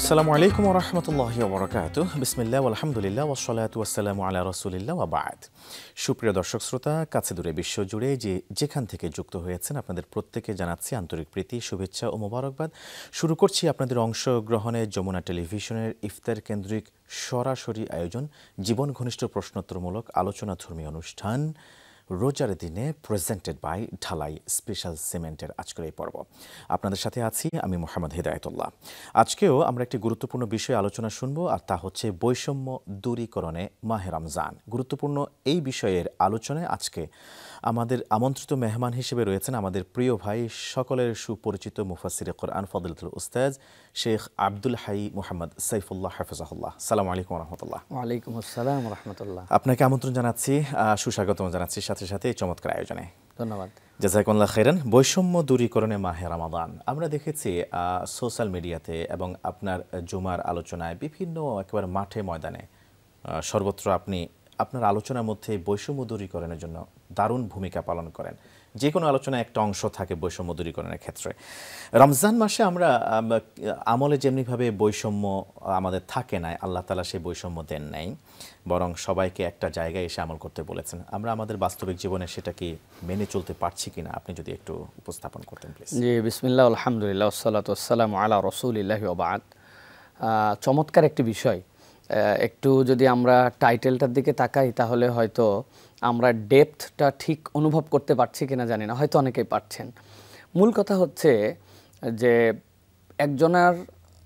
আসসালামু আলাইকুম ওয়া রাহমাতুল্লাহি ওয়া বারাকাতুহু বিসমিল্লাহ আলহামদুলিল্লাহ ওয়াসসালাতু ওয়াসসালামু আলা রাসূলিল্লাহ ওয়া বা'দ। সুপ্রিয় দর্শক শ্রোতা, কাছে দূরে বিশ্বজুড়ে যেখান থেকে যুক্ত হয়েছেন আপনাদের প্রত্যেকে জানাচ্ছি আন্তরিক প্রীতি, শুভেচ্ছা ও মোবারকবাদ। শুরু করছি আপনাদের অংশগ্রহণে যমুনা টেলিভিশনের ইফতার কেন্দ্রিক সরাসরি আয়োজন জীবন ঘনিষ্ঠ প্রশ্নোত্তরমূলক আলোচনাধর্মী অনুষ্ঠান রোজার দিনে প্রেজেন্টেড বাই ঢালাই স্পেশাল সিমেন্টের আজকের এই পর্ব। আপনাদের সাথে আছি আমি মোহাম্মদ হিদায়াতুল্লাহ। আজকেও আমরা একটি গুরুত্বপূর্ণ বিষয়ে আলোচনা শুনব, আর তা হচ্ছে বৈষম্য দূরীকরণে মাহে রমজান। গুরুত্বপূর্ণ এই বিষয়ের আলোচনায় আজকে আমাদের আমন্ত্রিত মেহমান হিসেবে রয়েছেন আমাদের প্রিয় ভাই, সকলের সুপরিচিত মুফাসসিরে কোরআন ফজলতুল উস্তাদ শেখ আব্দুল হাই মুহাম্মদ সাইফুল্লাহ হাফিজাহুল্লাহ। আসসালামু আলাইকুম ওয়া রাহমাতুল্লাহ। ওয়ালাইকুম আসসালাম ওয়া রাহমাতুল্লাহ। আপনাকে আমন্ত্রণ জানাচ্ছি, সুস্বাগতম জানাচ্ছি সাথে সাথে এই চমৎকার আয়োজনে। ধন্যবাদ। জাযাকুমুল্লাহ খাইরান। বৈষম্য দূরীকরণে মাহে রমাদান আমরা দেখেছি সোশ্যাল মিডিয়াতে এবং আপনার জুমার আলোচনায় বিভিন্ন একেবারে মাঠে ময়দানে সর্বত্র আপনি আপনার আলোচনার মধ্যে বৈষম্য দূরীকরণের জন্য দারুণ ভূমিকা পালন করেন। যে কোনো আলোচনায় একটা অংশ থাকে বৈষম্য দূরীকরণের ক্ষেত্রে। রমজান মাসে আমরা আমলে যেমনিভাবে বৈষম্য আমাদের থাকে না, আল্লাহ তাআলা সেই বৈষম্য দেন নাই, বরং সবাইকে একটা জায়গায় এসে আমল করতে বলেছেন। আমরা আমাদের বাস্তবিক জীবনে সেটা কি মেনে চলতে পারছি কিনা আপনি যদি একটু উপস্থাপন করতেন প্লিজ। জি, বিসমিল্লাহ আলহামদুলিল্লাহ ওয়াসসালাতু ওয়াসসালামু আলা রাসূলিল্লাহি ওয়া বা'দ। চমৎকার একটি বিষয়। একটু যদি আমরা টাইটেলটার দিকে তাকাই তাহলে হয়তো আমরা ডেপথটা ঠিক অনুভব করতে পারছি কিনা জানি না, হয়তো অনেকেই পারছেন। মূল কথা হচ্ছে যে একজনের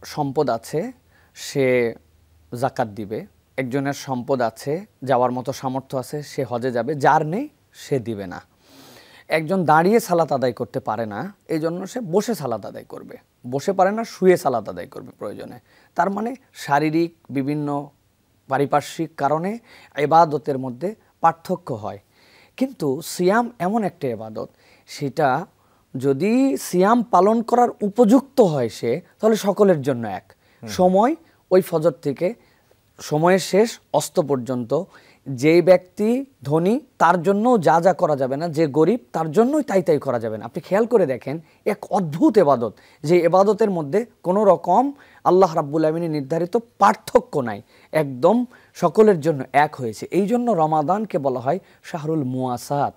সম্পদ আছে, সে যাকাত দিবে। একজনের সম্পদ আছে, যাওয়ার মতো সামর্থ্য আছে, সে হজে যাবে। যার নেই সে দিবে না। একজন দাঁড়িয়ে সালাত আদায় করতে পারে না, এই জন্য সে বসে সালাত আদায় করবে। বসে পারে না, শুয়ে সালাত আদায় করবে প্রয়োজনে। তার মানে শারীরিক বিভিন্ন পারিপার্শ্বিক কারণে ইবাদতের মধ্যে পার্থক্য হয়। কিন্তু সিয়াম এমন একটা ইবাদত, সেটা যদি সিয়াম পালন করার উপযুক্ত হয় সে, তাহলে সকলের জন্য এক সময়। ওই ফজর থেকে সময়ের শেষ অস্ত পর্যন্ত যেই ব্যক্তি ধনী তার জন্য যা যা করা যাবে না, যে গরিব তার জন্যই তাই তাই করা যাবে না। আপনি খেয়াল করে দেখেন, এক অদ্ভুত এবাদত, যে এবাদতের মধ্যে কোনো রকম আল্লাহ রাব্বুল আমিনের নির্ধারিত পার্থক্য নাই, একদম সকলের জন্য এক হয়েছে। এই জন্য রমাদানকে বলা হয় শাহরুল মুয়াসাত,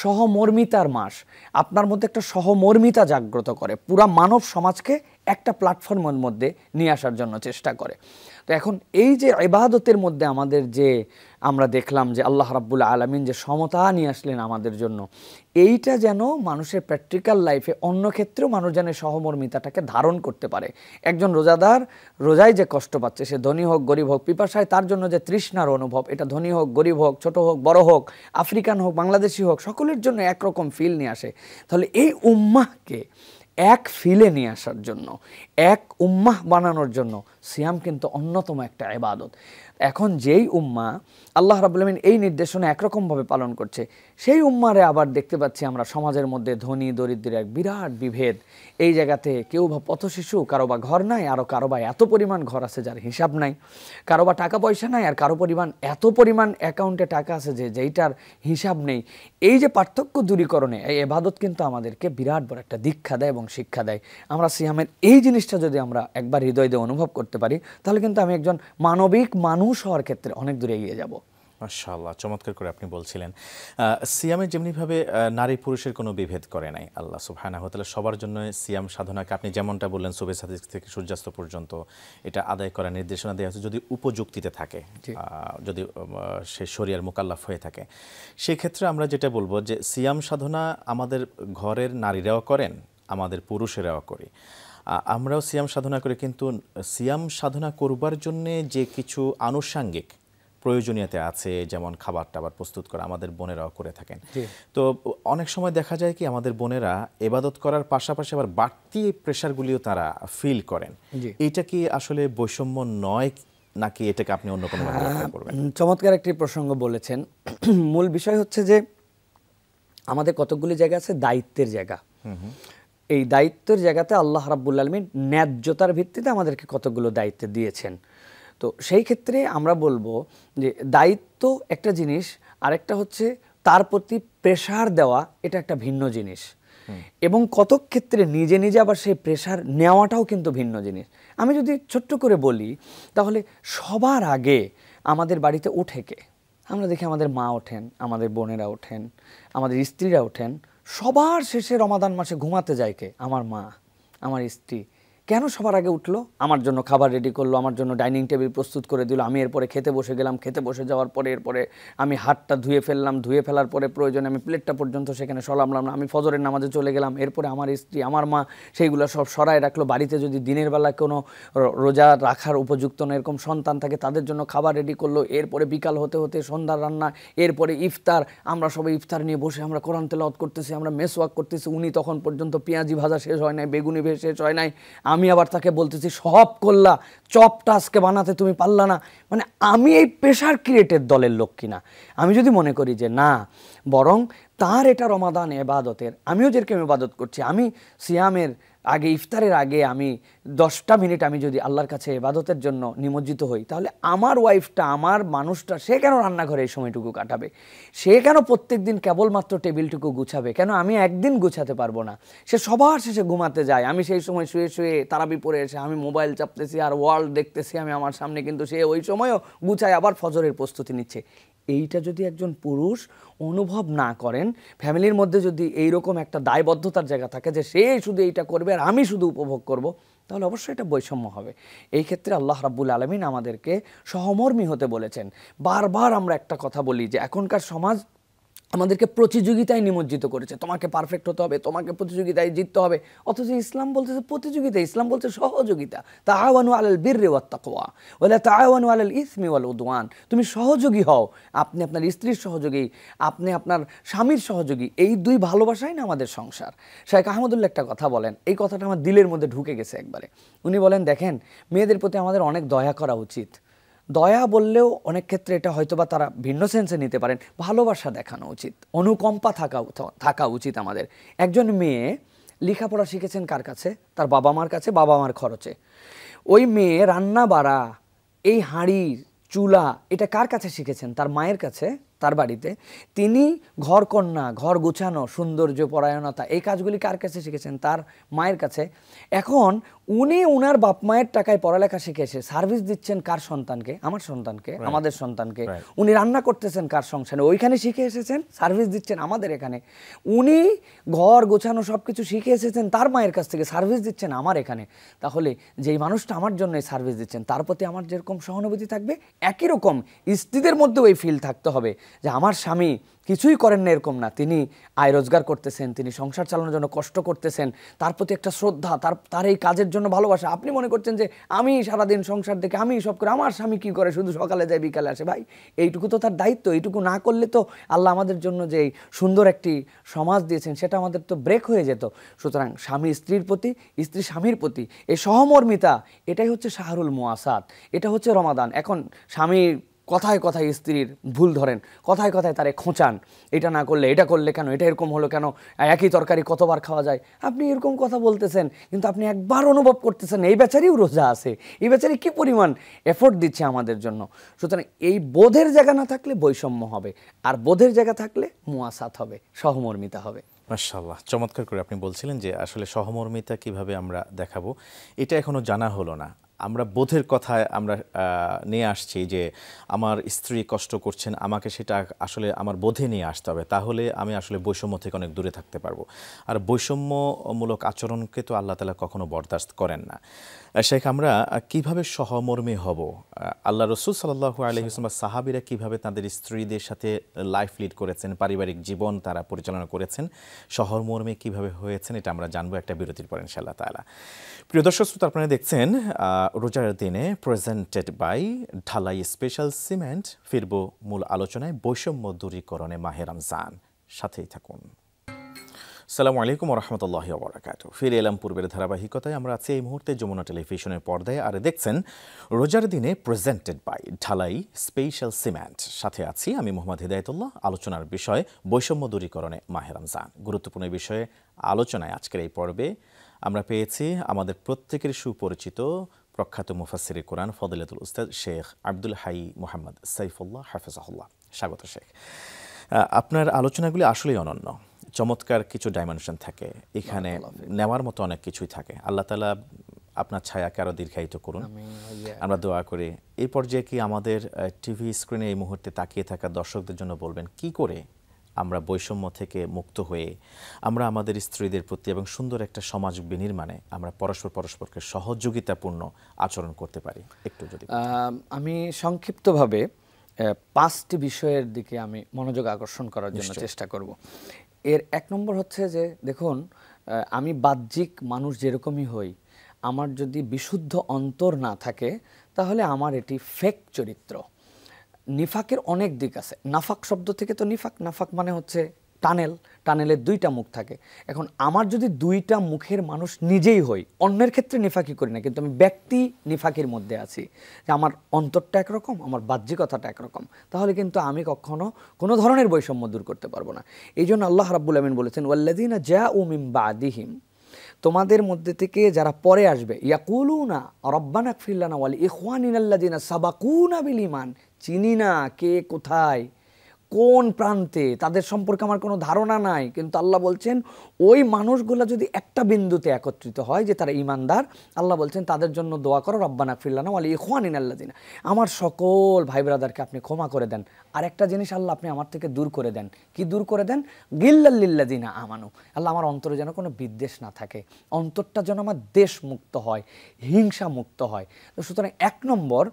সহমর্মিতার মাস। আপনার মধ্যে একটা সহমর্মিতা জাগ্রত করে, পুরা মানব সমাজকে একটা প্ল্যাটফর্মের মধ্যে নিয়ে আসার জন্য চেষ্টা করে। তো এখন এই যে ইবাদতের মধ্যে আমাদের যে আমরা দেখলাম যে আল্লাহ রাব্বুল আলামিন যে সমতা নিয়ে আসলেন আমাদের জন্য, এইটা যেন মানুষের প্র্যাকটিক্যাল লাইফে অন্য ক্ষেত্রেও মানুষ যেন সহমর্মিতাটাকে ধারণ করতে পারে। একজন রোজাদার রোজায় যে কষ্ট পাচ্ছে, সে ধনী হোক গরিব হোক, পিপাসায় তার জন্য যে তৃষ্ণার অনুভব, এটা ধনী হোক গরিব হোক, ছোট হোক বড় হোক, আফ্রিকান হোক বাংলাদেশি হোক, সকলের জন্য একরকম ফিল নিয়ে আসে। তাহলে এই উম্মাহকে এক ফিলে নিয়ে আসার জন্য, এক উম্মাহ বানানোর জন্য সিয়াম কিন্তু অন্যতম একটা ইবাদত। এখন যেই উম্মা আল্লাহ রাব্বুল আমিন এই নির্দেশনা একরকমভাবে পালন করছে, সেই উম্মারে আবার দেখতে পাচ্ছি আমরা সমাজের মধ্যে ধনী দরিদ্রের এক বিরাট বিভেদ। এই জায়গাতে কেউ বা পথশিশু, কারো বা ঘর নাই, আরও কারো বা এত পরিমাণ ঘর আছে যার হিসাব নাই, কারো বা টাকা পয়সা নাই, আর কারো এত পরিমাণ অ্যাকাউন্টে টাকা আছে যেইটার হিসাব নেই। এই যে পার্থক্য দূরীকরণে এই ইবাদত কিন্তু আমাদেরকে বিরাট বড় একটা দীক্ষা দেয় এবং শিক্ষা দেয়। আমরা সিয়ামের এই জিনিসটা যদি আমরা একবার হৃদয় দিয়ে অনুভব করতে পারি, তাহলে কিন্তু আমি একজন মানবিক মানুষ হওয়ার ক্ষেত্রে অনেক দূরে এগিয়ে যাব। মাশাআল্লাহ, চমৎকার করে আপনি বলছিলেন। সিয়ামে যেমনিভাবে নারী পুরুষের কোনো বিভেদ করে নাই আল্লাহ সুবহানাহু ওয়া তাআলা, সবার জন্য সিয়াম সাধনাকে আপনি যেমনটা বললেন সুবহ সাদিক থেকে সূর্যাস্ত পর্যন্ত এটা আদায় করার নির্দেশনা দেওয়া আছে, যদি উপযুক্তিতে থাকে, যদি সে শরিয়ার মুকাল্লাফ হয়ে থাকে। সেক্ষেত্রে আমরা যেটা বলবো যে সিয়াম সাধনা আমাদের ঘরের নারীরাও করেন, আমাদের পুরুষেরাও করি, আমরাও সিয়াম সাধনা করি। কিন্তু সিয়াম সাধনা করবার জন্যে যে কিছু আনুষাঙ্গিক প্রয়োজনীয়তা আছে, যেমন খাবার টাবার প্রস্তুত করা, আমাদের বোনেরাও করে থাকেন। তো অনেক সময় দেখা যায় কি আমাদের বোনেরা ইবাদত করার পাশাপাশি আবার বাড়তি প্রেশারগুলিও তারা ফিল করেন। এইটা কি আসলে বৈষম্য নয়, নাকি এটাকে আপনি অন্য কোনো ভাবে ব্যাখ্যা করবেন? চমৎকার একটি প্রসঙ্গ বলেছেন। মূল বিষয় হচ্ছে যে আমাদের কতগুলি জায়গা আছে দায়িত্বের জায়গা। এই দায়িত্বের জায়গাতে আল্লাহ রাব্বুল আলামিন ন্যায্যতার ভিত্তিতে আমাদেরকে কতগুলো দায়িত্ব দিয়েছেন। তো সেই ক্ষেত্রে আমরা বলবো যে দায়িত্ব একটা জিনিস, আরেকটা হচ্ছে তার প্রতি প্রেশার দেওয়া, এটা একটা ভিন্ন জিনিস। এবং কতক ক্ষেত্রে নিজে নিজে আবার সেই প্রেশার নেওয়াটাও কিন্তু ভিন্ন জিনিস। আমি যদি ছোট্ট করে বলি তাহলে সবার আগে আমাদের বাড়িতে ওঠে কে? আমরা দেখি আমাদের মা ওঠেন, আমাদের বোনেরা ওঠেন, আমাদের স্ত্রীরা ওঠেন। সবার শেষে রমাদান মাসে ঘুমাতে যায় কে? আমার মা, আমার স্ত্রী। কেন সবার আগে উঠলো? আমার জন্য খাবার রেডি করলো, আমার জন্য ডাইনিং টেবিল প্রস্তুত করে দিল, আমি এরপরে খেতে বসে গেলাম, খেতে বসে যাওয়ার পরে এরপরে আমি হাতটা ধুয়ে ফেললাম, ধুয়ে ফেলার পরে প্রয়োজনে আমি প্লেটটা পর্যন্ত সেখানে সরালাম না, আমি ফজরের নামাজে চলে গেলাম, এরপরে আমার স্ত্রী আমার মা সেইগুলো সব সরায় রাখলো। বাড়িতে যদি দিনের বেলা কোনো রোজা রাখার উপযুক্ত না এরকম সন্তান থাকে তাদের জন্য খাবার রেডি করলো, এরপরে বিকাল হতে হতে সন্ধ্যার রান্না, এরপরে ইফতার, আমরা সবাই ইফতার নিয়ে বসে আমরা কোরআন তেলাওয়াত করতেছি, আমরা মেসওয়াক করতেছি, উনি তখন পর্যন্ত পেঁয়াজি ভাজা শেষ হয় নাই, বেগুনি ভেজে শেষ হয় নাই, আমি আবার তাকে বলতেছি সব করলা, চপটা আজকে বানাতে তুমি পারলা না। মানে আমি এই প্রেশার ক্রিয়েটের দলের লোক কিনা? আমি যদি মনে করি যে না, বরং তার এটা রমাদান ইবাদতের, আমিও যেরকম ইবাদত করছি, আমি সিয়ামের আগে ইফতারের আগে আমি 10টা মিনিট আমি যদি আল্লাহর কাছে ইবাদতের জন্য নিমজ্জিত হই, তাহলে আমার ওয়াইফটা, আমার মানুষটা, সে কেন রান্নাঘরে এই সময়টুকু কাটাবে? সে কেন প্রত্যেক দিন কেবলমাত্র টেবিলটুকু গুছাবে? কেন আমি একদিন গুছাতে পারবো না? সে সবার শেষে ঘুমাতে যায়, আমি সেই সময় শুয়ে শুয়ে তারাবি পড়ে এসে আমি মোবাইল চাপতেছি আর ওয়ার্ল্ড দেখতেছি আমি আমার সামনে, কিন্তু সে ওই সময়ও গুছায় আবার ফজরের প্রস্তুতি নিচ্ছে। এইটা যদি একজন পুরুষ অনুভব না করেন, ফ্যামিলির মধ্যে যদি এইরকম একটা দায়বদ্ধতার জায়গা থাকে যে সে শুধু এইটা করবে আর আমি শুধু উপভোগ করব, তাহলে অবশ্যই এটা বৈষম্য হবে। এই ক্ষেত্রে আল্লাহ রাব্বুল আলামিন আমাদেরকে সহমর্মী হতে বলেছেন। বারবার আমরা একটা কথা বলি যে এখনকার সমাজ আমাদেরকে প্রতিযোগিতায় নিমজ্জিত করেছে, তোমাকে পারফেক্ট হতে হবে, তোমাকে প্রতিযোগিতায় জিততে হবে। অথচ ইসলাম বলতেছে প্রতিযোগিতা, ইসলাম বলছে সহযোগিতা। তাআওয়ানু আলাল বিররি ওয়াত তাকওয়া ওয়ালা তাআওয়ানু আলাল ইসমি ওয়াল উদওয়ান। তুমি সহযোগী হও, আপনি আপনার স্ত্রীর সহযোগী, আপনি আপনার স্বামীর সহযোগী। এই দুই ভালোবাসাই না আমাদের সংসার। শেখ আহমদুল্লাহ একটা কথা বলেন, এই কথাটা আমার দিলের মধ্যে ঢুকে গেছে একবারে। উনি বলেন, দেখেন, মেয়েদের প্রতি আমাদের অনেক দয়া করা উচিত। দয়া বললেও অনেক ক্ষেত্রে এটা হয়তোবা তারা ভিন্ন সেন্সে নিতে পারেন। ভালোবাসা দেখানো উচিত, অনুকম্পা থাকা উচিত আমাদের। একজন মেয়ে লেখাপড়া শিখেছেন কার কাছে? তার বাবা মার কাছে, বাবা মার খরচে। ওই মেয়ে রান্না বাড়া, এই হাঁড়ি চুলা, এটা কার কাছে শিখেছেন? তার মায়ের কাছে, তার বাড়িতে। তিনি ঘরকন্যা, ঘর গুছানো, সৌন্দর্য পরায়ণতা, এই কাজগুলি কার কাছে শিখেছেন? তার মায়ের কাছে। এখন উনি উনার বাপ মায়ের টাকায় পড়ালেখা শিখে এসে সার্ভিস দিচ্ছেন কার সন্তানকে? আমার সন্তানকে, আমাদের সন্তানকে। উনি রান্না করতেছেন কার সংসারে? ওইখানে শিখে এসেছেন, সার্ভিস দিচ্ছেন আমাদের এখানে। উনি ঘর গোছানো সব কিছু শিখে এসেছেন তার মায়ের কাছ থেকে, সার্ভিস দিচ্ছেন আমার এখানে। তাহলে যেই মানুষটা আমার জন্য সার্ভিস দিচ্ছেন তার প্রতি আমার যেরকম সহানুভূতি থাকবে, একই রকম স্ত্রীদের মধ্যেও এই ফিল থাকতে হবে যে আমার স্বামী কিছুই করেন না এরকম না, তিনি আয় রোজগার করতেছেন, তিনি সংসার চালানোর জন্য কষ্ট করতেছেন, তার প্রতি একটা শ্রদ্ধা, তার এই কাজের জন্য ভালোবাসা। আপনি মনে করছেন যে আমি সারাদিন সংসার দেখে আমি সব করে, আমার স্বামী কি করে, শুধু সকালে যায় বিকালে আসে। ভাই, এইটুকু তো তার দায়িত্ব। এইটুকু না করলে তো আল্লাহ আমাদের জন্য যে সুন্দর একটি সমাজ দিয়েছেন সেটা আমাদের তো ব্রেক হয়ে যেত। সুতরাং স্বামী স্ত্রীর প্রতি, স্ত্রী স্বামীর প্রতি এই সহমর্মিতা, এটাই হচ্ছে শাহরুল মুআসাত, এটা হচ্ছে রমাদান। এখন স্বামী কথায় কথায় স্ত্রীর ভুল ধরেন, কথায় কথায় তারে খোঁচান, এটা না করলে, এটা করলে কেন, এটা এরকম হলো কেন, একই তরকারি কতবার খাওয়া যায়। আপনি এরকম কথা বলতেছেন, কিন্তু আপনি একবার অনুভব করতেছেন এই বেচারিও রোজা আছে, এই বেচারি কী পরিমাণ এফোর্ট দিচ্ছে আমাদের জন্য। সুতরাং এই বোধের জায়গা না থাকলে বৈষম্য হবে, আর বোধের জায়গা থাকলে মুআসাত হবে, সহমর্মিতা হবে। মাশাআল্লাহ, চমৎকার করে আপনি বলছিলেন যে আসলে সহমর্মিতা কিভাবে আমরা দেখাবো, এটা এখনো জানা হলো না। আমরা বোধের কথায় আমরা নিয়ে আসছি যে আমার স্ত্রী কষ্ট করছেন, আমাকে সেটা আসলে আমার বোধে নিয়ে আসতে হবে, তাহলে আমি আসলে বৈষম্য থেকে অনেক দূরে থাকতে পারবো। আর বৈষম্যমূলক আচরণকে তো আল্লাহ তাআলা কখনো বরদাস্ত করেন না। শেখ, আমরা কিভাবে সহমর্মী হব? আল্লাহ রসুল সাল্লাল্লাহু আলাইহি ওয়াসাল্লাম, সাহাবীরা কিভাবে তাদের স্ত্রীদের সাথে লাইফ লিড করেছেন, পারিবারিক জীবন তারা পরিচালনা করেছেন, সহমর্মী কিভাবে হয়েছেন, এটা আমরা জানবো একটা বিরতির পর ইনশাআল্লাহ তাআলা। প্রিয় দর্শক শ্রোতা, আপনারা দেখছেন রোজার দিনে প্রেজেন্টেড বাই ঢালাই স্পেশাল সিমেন্ট। ফিরব মূল আলোচনায়, বৈষম্য দূরীকরণে মাহে রমজান। সাথেই থাকুন। আসসালামু আলাইকুম ওয়া রাহমাতুল্লাহি ওয়া বারাকাতুহু। ফিরে এলাম পূর্বের ধারাবাহিকতায়। আমরা আছি এই মুহূর্তে যমুনা টেলিভিশনের পর্দায়, আর দেখছেন রোজার দিনে প্রেজেন্টেড বাই ঢালাই স্পেশাল সিমেন্ট। সাথে আছি আমি মোহাম্মদ হিদায়াতুল্লাহ। আলোচনার বিষয় বৈষম্য দূরীকরণে মাহে রমজান। গুরুত্বপূর্ণ বিষয়ে আলোচনায় আজকের এই পর্বে আমরা পেয়েছি আমাদের প্রত্যেকের সুপরিচিত প্রখ্যাত মুফাসসিরে কোরআন ফদিলাতুল উস্তাদ শেখ আব্দুল হাই মোহাম্মদ সাইফুল্লাহ হাফিজাহুল্লাহ। স্বাগত শেখ। আপনার আলোচনাগুলি আসলেই অনন্য। চমৎকার কিছু ডাইমেনশন থাকে এখানে, নেওয়ার মতো অনেক কিছুই থাকে। আল্লাহ তাআলা আপনার ছায়াকে আরো দীর্ঘায়িত করুন, আমরা দোয়া করি। এই পর্যায়ে কি আমাদের টিভি স্ক্রিনে এই মুহূর্তে তাকিয়ে থাকা দর্শকদের জন্য বলবেন কি করে আমরা বৈষম্য থেকে মুক্ত হয়ে আমরা আমাদের স্ত্রীদের প্রতি এবং সুন্দর একটা সমাজ বিনির্মাণে আমরা পরস্পরকে সহযোগিতাপূর্ণ আচরণ করতে পারি, একটু যদি আমি সংক্ষিপ্তভাবে 5টি বিষয়ের দিকে আমি মনোযোগ আকর্ষণ করার জন্য চেষ্টা করব। এর 1 নম্বর হচ্ছে যে দেখুন, আমি বাহ্যিক মানুষ যেরকমই হই, আমার যদি বিশুদ্ধ অন্তর না থাকে তাহলে আমার এটি ফেক চরিত্র। নিফাকের অনেক দিক আছে। নাফাক শব্দ থেকে তো নাফাক মানে হচ্ছে টানেল, টানেলের 2টা মুখ থাকে। এখন আমার যদি 2টা মুখের মানুষ নিজেই হই, অন্যের ক্ষেত্রে নিফাকি করি না, কিন্তু আমি ব্যক্তি নিফাকের মধ্যে আছি, যে আমার অন্তরটা একরকম, আমার বাহ্যিকতাটা একরকম, তাহলে কিন্তু আমি কখনো কোনো ধরনের বৈষম্য দূর করতে পারবো না। এই জন্য আল্লাহ রাব্বুল আমিন বলেছেন, ওয়াল্লাযীনা জাউ মিন বাদিহিম, তোমাদের মধ্যে থেকে যারা পরে আসবে, ইয়াকুলুনা রব্বানা ইগফির লানা ওয়া লিইখওয়ানিনাল্লাযীনা সাবাকুনা বিল ঈমান, চিনি না কে কোথায় কোন প্রান্তে, তাদের সম্পর্কে আমার কোনো ধারণা নাই, কিন্তু আল্লাহ বলছেন ওই মানুষগুলো যদি একটা বিন্দুতে একত্রিত হয় যে তারা ঈমানদার, আল্লাহ বলছেন তাদের জন্য দোয়া করো, রব্বানা ইগফির লানা ওয়া লিইখওয়ানিনাল্লাযীনা, আমার সকল ভাই ব্রাদারকে আপনি ক্ষমা করে দেন। আর একটা জিনিস আল্লাহ আপনি আমার থেকে দূর করে দেন, কি দূর করে দেন? গিল্লাল লিল্লাযীনা আমানু, আল্লাহ আমার অন্তরে যেন কোনো বিদ্বেষ না থাকে, অন্তরটা যেন আমার দেশ মুক্ত হয়, হিংসা মুক্ত হয়। তো সুতরাং 1 নম্বর,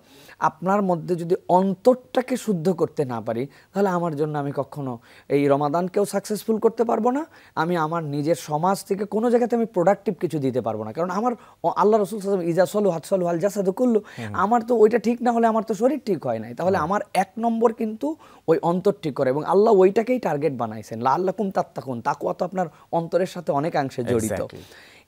আপনার মধ্যে যদি অন্তরটাকে শুদ্ধ করতে না পারি তাহলে আমার জন্য আমি কখনো এই রমাদানকেও সাকসেসফুল করতে পারবো না, আমি আমার নিজের সমাজ থেকে কোনো জায়গাতে আমি প্রোডাক্টিভ কিছু দিতে পারবো না। কারণ আমার আল্লাহ রাসূল সাল্লাল্লাহু আলাইহি ওয়াসাল্লাম ইজা সলুহাত সলুহাল জাসাদু কুল্লু, আমার তো ওইটা ঠিক না হলে আমার তো শরীর ঠিক হয় নাই। তাহলে আমার 1 নম্বর কিন্তু ওই অন্তর ঠিক করে, এবং আল্লাহ ওইটাকেই টার্গেট বানাইছেন, লাআল্লাকুম তাত্তাকুন, তাকওয়া তো আপনার অন্তরের সাথে অনেকাংশে জড়িত।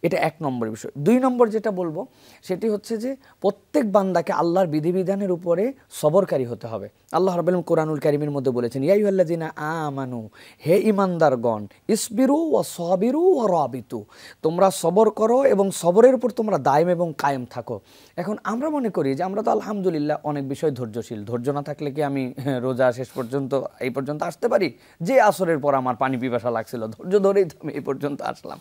এটা 1 নম্বর বিষয়। 2 নম্বর যেটা বলবো সেটি হচ্ছে যে প্রত্যেক বান্দাকে আল্লাহর বিধিবিধানের উপরে সবরকারী হতে হবে। আল্লাহ রাব্বুল আলামিন কোরআনুল কারীমের মধ্যে বলেছেন, ইয়া আইয়ুহাল্লাযীনা আমানু, হে ঈমানদারগণ, ইসবিরু ওয়া সাবিরু ওয়া রাবিতু, তোমরা সবর করো এবং সবরের উপর তোমরা দায়েম এবং কায়েম থাকো। এখন আমরা মনে করি যে আমরা তো আলহামদুলিল্লাহ অনেক বিষয় ধৈর্যশীল, ধৈর্য না থাকলে কি আমি রোজা শেষ পর্যন্ত এই পর্যন্ত আসতে পারি? যে আসরের পর আমার পানি পিপাসা লাগছিল, ধৈর্য ধরেই তো আমি এই পর্যন্ত আসলাম।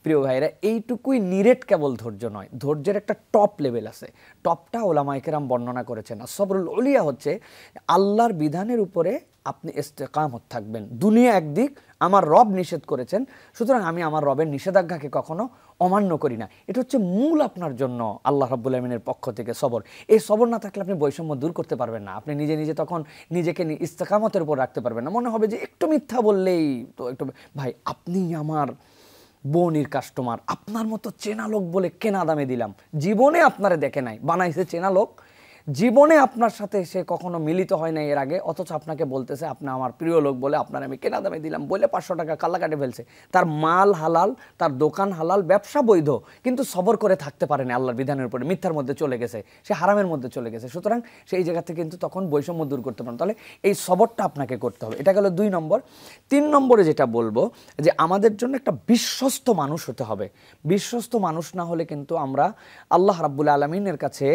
প্রিয় ভাইরা, এইটুকুই নিরেট কেবল ধৈর্য নয়, ধৈর্যের একটা টপ লেভেল আছে। টপটা ওলামায়ে কেরাম বর্ণনা করেছেন। আর সবরুল উলিয়া হচ্ছে আল্লাহর বিধানের উপরে আপনি ইস্তেকামত থাকবেন। দুনিয়া একদিক, আমার রব নিষেধ করেছেন, সুতরাং আমি আমার রবের নিষেধাজ্ঞাকে কখনো অমান্য করি না। এটা হচ্ছে মূল আপনার জন্য আল্লাহ রাব্বুল আমিনের পক্ষ থেকে সবর। এই সবর না থাকলে আপনি বৈষম্য দূর করতে পারবেন না। আপনি নিজে নিজে তখন নিজেকে ইস্তেকামতের উপর রাখতে পারবেন না। মনে হবে যে একটু মিথ্যা বললেই তো একটু, ভাই আপনি আমার বনির কাস্টমার, আপনার মতো চেনা লোক বলে কেনা দামে দিলাম, জীবনে আপনারে দেখে নাই, বানাইছে চেনা লোক, জীবনে আপনার সাথে সে কখনো মিলিত হয় না এর আগে, অথচ আপনাকে বলতেছে আপনি আমার প্রিয় লোক বলে আপনার আমি কেনা দামে দিলাম বলে 500 টাকা কাল্লা কাটে ফেলছে। তার মাল হালাল, তার দোকান হালাল, ব্যবসা বৈধ, কিন্তু সবর করে থাকতে পারে না আল্লাহর বিধানের উপরে, মিথ্যার মধ্যে চলে গেছে, সে হারামের মধ্যে চলে গেছে। সুতরাং সেই জায়গা থেকে কিন্তু তখন বৈষম্য দূর করতে পারেন। তাহলে এই সবরটা আপনাকে করতে হবে। এটা গেল 2 নম্বর। 3 নম্বরে যেটা বলবো যে আমাদের জন্য একটা বিশ্বস্ত মানুষ হতে হবে। বিশ্বস্ত মানুষ না হলে কিন্তু আমরা আল্লাহ রাব্বুল আলামিনের কাছে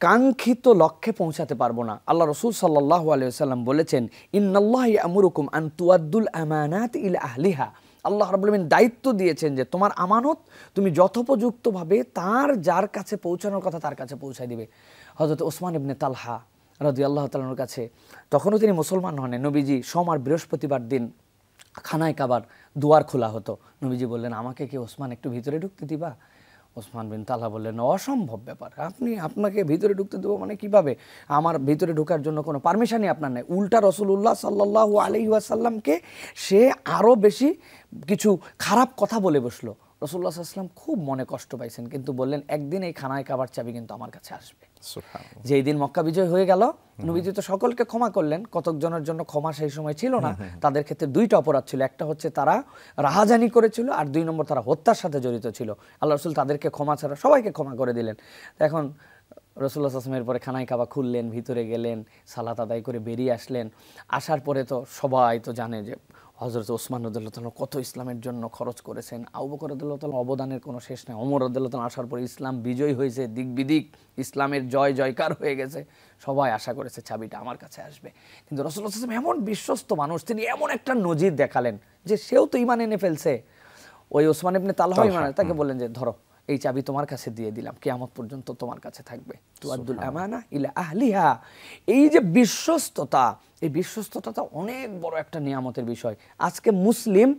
কাঙ্ক্ষিত লক্ষ্যে পৌঁছাতে পারবো না। আল্লাহ রাসূল সাল্লাল্লাহু আলাইহি ওয়াসাল্লাম বলেছেন, ইন্নাল্লাহা ইয়ামুরুকুম আন তুআদ্দুল আমানাত ইলা আহলিহা, আল্লাহ রাব্বুল আমিন দায়িত্ব দিয়েছেন যে তোমার আমানত তুমি যথোপযুক্তভাবে তার যার কাছে পৌঁছানোর কথা তার কাছে পৌঁছায় দিবে। হযরত ওসমান ইবনে তালহা রাদিয়াল্লাহু তাআলার কাছে, তখনও তিনি মুসলমান হন, নবীজি সোম আর বৃহস্পতিবার দিন খানায় কাবার দুয়ার খোলা হতো। নবীজি বললেন, আমাকে কি ওসমান একটু ভিতরে ঢুকতে দিবা? ওসমান বিন তালহা বললেন, অসম্ভব ব্যাপার, আপনাকে ভিতরে ঢুকতে দেবো মানে কিভাবে? আমার ভিতরে ঢোকার জন্য কোনো পারমিশনই আপনার নেই। উল্টা রাসূলুল্লাহ সাল্লাল্লাহু আলাইহি ওয়াসাল্লামকে সে আরও বেশি কিছু খারাপ কথা বলে বসলো। রাসূলুল্লাহ সাল্লাল্লাহু আলাইহি ওয়াসাল্লাম খুব মনে কষ্ট পাইছেন, কিন্তু বললেন একদিন এই খানায় কাবার চাবি কিন্তু আমার কাছে আসবে। যেই দিন মক্কা বিজয় হয়ে গেল, নবীজি তো সকলকে ক্ষমা করলেন, কতকজনের জন্য ক্ষমা সেই সময় ছিল না। তাদের ক্ষেত্রে 2টা অপরাধ ছিল, একটা হচ্ছে তারা রাহাজানি করেছিল, আর 2 নম্বর তারা হত্যার সাথে জড়িত ছিল। আল্লাহ রাসূল তাদেরকে ক্ষমা ছাড়া সবাইকে ক্ষমা করে দিলেন। এখন রাসূলুল্লাহ সাল্লাল্লাহু আলাইহি ওয়াসাল্লামের পরে খানায় কাবা খুললেন, ভিতরে গেলেন, সালাত আদায় করে বেরিয়ে আসলেন। আসার পরে তো সবাই তো জানে যে হযরত ওসমান রাদিয়াল্লাহু তাআলা কত ইসলামের জন্য খরচ করেছেন, আবু বকর রাদিয়াল্লাহু তাআলা অবদানের কোনো শেষ নেই, ওমর রাদিয়াল্লাহু তাআলা আসার পরে ইসলাম বিজয় হয়েছে, দিক বিদিক ইসলামের জয় জয়কার হয়ে গেছে। সবাই আশা করেছে চাবিটা আমার কাছে আসবে, কিন্তু রাসূলুল্লাহ সাল্লাল্লাহু আলাইহি ওয়াসাল্লাম এমন বিশ্বস্ত মানুষ, তিনি এমন একটা নজির দেখালেন যে সেও তো ঈমান এনে ফেলছে। ওই ওসমান ইবনে তালহা ঈমান, তাকে বললেন যে ধরো এই চাবি তোমার কাছে দিয়ে দিলাম, কিয়ামত পর্যন্ত তোমার কাছে থাকবে, তুআদ্দুল আমানা ইলা আহলিহা। এই যে বিশ্বস্ততা, এই বিশ্বস্ততা অনেক বড় একটা নিয়ামতের বিষয়। আজকে মুসলিম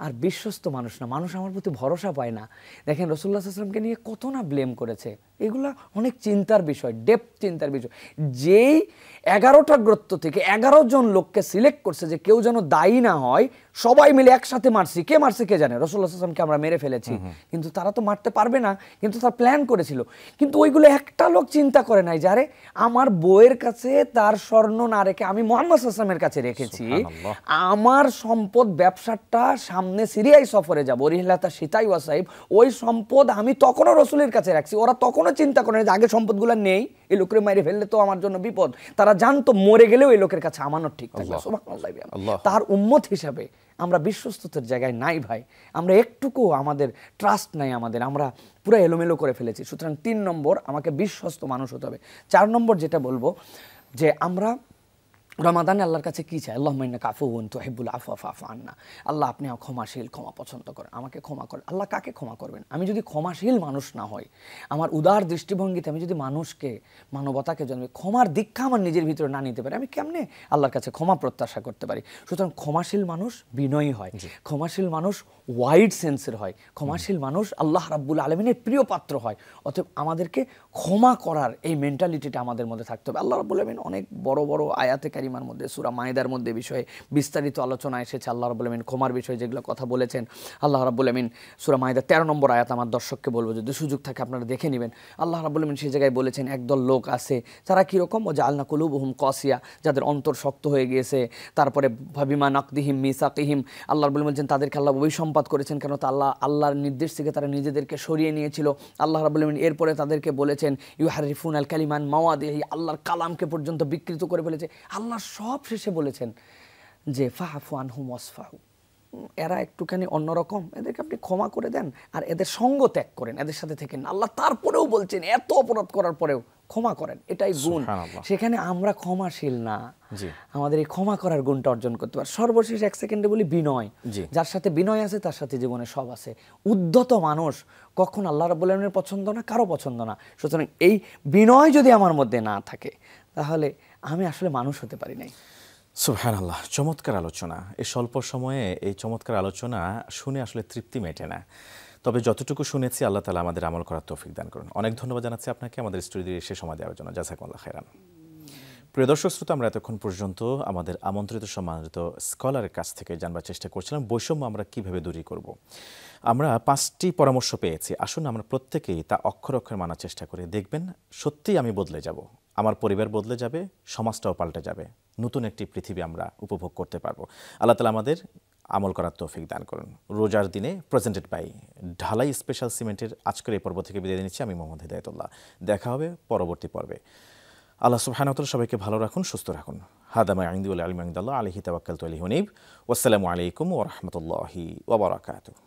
আর বিশ্বস্ত মানুষ না, মানুষ আমার প্রতি ভরসা পায় না। দেখেন রাসূলুল্লাহ সাল্লাল্লাহু আলাইহি ওয়াসাল্লামকে নিয়ে কত না ব্লেম করেছে, এগুলা অনেক চিন্তার বিষয়, ডেপথ চিন্তার বিষয়। যেই 11টা গোত্র থেকে 11 জন লোককে সিলেক্ট করছে যে কেউ যেন দায়ী না হয়, সবাই মিলে একসাথে মারছি, কে মারছে কে জানে, রাসূলুল্লাহ সাল্লাল্লাহু আলাইহি ওয়াসাল্লামকে আমরা মেরে ফেলেছি, কিন্তু তারা তো মারতে পারবে না, কিন্তু তার প্ল্যান করেছিল। কিন্তু ওইগুলো একটা লোক চিন্তা করে নাই, যারে আমার বউয়ের কাছে তার স্বর্ণ না রেখে আমি মুহাম্মদ সাল্লাল্লাহু আলাইহি ওয়াসাল্লামের কাছে রেখেছি, আমার সম্পদ ব্যবসাটা সামনে সিরিয়ায় সফরে যাব, রিহলাতা সিতাই ওয়াসাইব, ওই সম্পদ আমি তখনও রসুলের কাছে রাখছি। ওরা তখনও চিন্তা করে না যে আগে সম্পদগুলো নেই, এই লোকের মাইরে ফেললে তো আমার জন্য বিপদ। তারা জানতো মরে গেলেও এই লোকের কাছে আমানত ঠিক থাকবে। সুবহানাল্লাহ। তার উম্মত হিসাবে আমরা বিশ্বস্ততার জায়গায় নাই ভাই, আমরা একটুকু আমাদের ট্রাস্ট নাই আমাদের, আমরা পুরো এলোমেলো করে ফেলেছি। সুতরাং 3 নম্বর, আমাকে বিশ্বস্ত মানুষ হতে হবে। 4 নম্বর যেটা বলবো, যে আমরা রমাদানে আল্লাহর কাছে কি চাই, আল্লাহুম্মা ইন্নাকা আফুউন তুহিব্বুল আফওয়া ফাফু আন্না। আল্লাহ আপনি ক্ষমাশীল, ক্ষমা পছন্দ করেন, আমাকে ক্ষমা করেন। আল্লাহ কাকে ক্ষমা করবেন? আমি যদি ক্ষমাশীল মানুষ না হই, আমার উদার দৃষ্টিভঙ্গিতে আমি যদি মানুষকে, মানবতাকে জন্মে ক্ষমার দীক্ষা আমার নিজের ভিতরে না নিতে পারি, আমি কেমনে আল্লাহর কাছে ক্ষমা প্রত্যাশা করতে পারি? সুতরাং ক্ষমাশীল মানুষ বিনয়ী হয়, ক্ষমাশীল মানুষ ওয়াইড সেন্সের হয়, ক্ষমাশীল মানুষ আল্লাহ রাব্বুল আলামিনের প্রিয় পাত্র হয়। অতএব আমাদেরকে ক্ষমা করার এই মেন্টালিটিটা আমাদের মধ্যে থাকতে হবে। আল্লাহ রাব্বুল আলামিন অনেক বড় বড় আয়াতে কারিমার মধ্যে, সূরা মায়েদার মধ্যে বিষয়ে বিস্তারিত আলোচনা এসেছে। আল্লাহ রাব্বুল আলামিন ক্ষমার বিষয়ে যেগুলো কথা বলেছেন, আল্লাহ রাব্বুল আলামিন সূরা মায়েদার 13 নম্বর আয়াত, আমার দর্শককে বলবো যদি সুযোগ থাকে আপনারা দেখে নেবেন। আল্লাহ রাব্বুল আলামিন সেই জায়গায় বলেছেন একদল লোক আছে, তারা কীরকম, ও জাআলনা কুলুবুহুম কাসিয়া, যাদের অন্তর শক্ত হয়ে গিয়েছে। তারপরে বিমা নাকদিহিম মিসাকিহিম, আল্লাহ রাব্বুল আলামিন বলছেন তাদেরকে আল্লাহ অভিসম্পাত করেছেন, কেন তা আল্লাহর নির্দেশ থেকে তারা নিজেদেরকে সরিয়ে নিয়েছিল। আল্লাহ রাব্বুল আলামিন এরপরে তাদেরকে বলেছেন ইউহারিফুন আল কালিমান মাওয়াদিহি, আল্লাহর কালামকে পর্যন্ত বিকৃত করে ফেলেছে। আল্লাহ সব শেষে বলেছেন যে ফাআফু আনহুম ওয়াসফাহু, এরা একটুখানি অন্যরকম, এদেরকে আপনি ক্ষমা করে দেন আর এদের সঙ্গ ত্যাগ করেন, এদের সাথে থেকেন। আল্লাহ তারপরেও বলছেন এত অপরাধ করার পরেও ক্ষমা করেন, এটাই গুণ। সেখানে আমরা ক্ষমাশীল না, আমাদের এই ক্ষমা করার গুণটা অর্জন করতে পারি। সর্বশেষ 1 সেকেন্ডে বলি বিনয়। যার সাথে বিনয় আছে তার সাথে জীবনে সব আছে। উদ্ধত মানুষ কখন আল্লাহ রাব্বুল আলামিনের পছন্দ না, কারো পছন্দ না। সুতরাং এই বিনয় যদি আমার মধ্যে না থাকে, তাহলে আমি আসলে মানুষ হতে পারি নাই। সুবহানাল্লাহ, চমৎকার আলোচনা। এই স্বল্প সময়ে এই চমৎকার আলোচনা শুনে আসলে তৃপ্তি মেটে না, তবে যতটুকু শুনেছি আল্লাহ তাআলা আমাদের আমল করার তৌফিক দান করুন। অনেক ধন্যবাদ জানাচ্ছি আপনাকে আমাদের স্টুডিওতে এসে সময় দেওয়ার জন্য। জাযাকুমুল্লাহ খাইরান। প্রিয় দর্শক শ্রোতা, আমরা এতক্ষণ পর্যন্ত আমাদের আমন্ত্রিত সম্মানিত স্কলারের কাছ থেকে জানবার চেষ্টা করছিলাম বৈষম্য আমরা কিভাবে দূরী করব। আমরা 5টি পরামর্শ পেয়েছি। আসুন আমরা প্রত্যেকেই তা অক্ষর অক্ষর মানার চেষ্টা করি, দেখবেন সত্যিই আমি বদলে যাব, আমার পরিবার বদলে যাবে, সমাজটাও পাল্টে যাবে, নতুন একটি পৃথিবী আমরা উপভোগ করতে পারবো। আল্লাহ তাআলা আমাদের আমল করার তৌফিক দান করুন। রোজার দিনে প্রেজেন্টেড বাই ঢালাই স্পেশাল সিমেন্টের আজকের এই পর্ব থেকে বিদায় নিচ্ছি আমি মোহাম্মদ হিদায়াতুল্লাহ। দেখা হবে পরবর্তী পর্বে। আল্লাহ সুবহানাহু ওয়া তাআলা সবাইকে ভালো রাখুন, সুস্থ রাখুন। হাদা মা ইনদি ওয়াল ইলমু ইনদাল্লাহ আলাইহি তাওয়াক্কালতু আলাইহি ওয়া আনিব। ওয়াসসালামু আলাইকুম ওয়া রাহমাতুল্লাহি ওয়া বারাকাতুহু।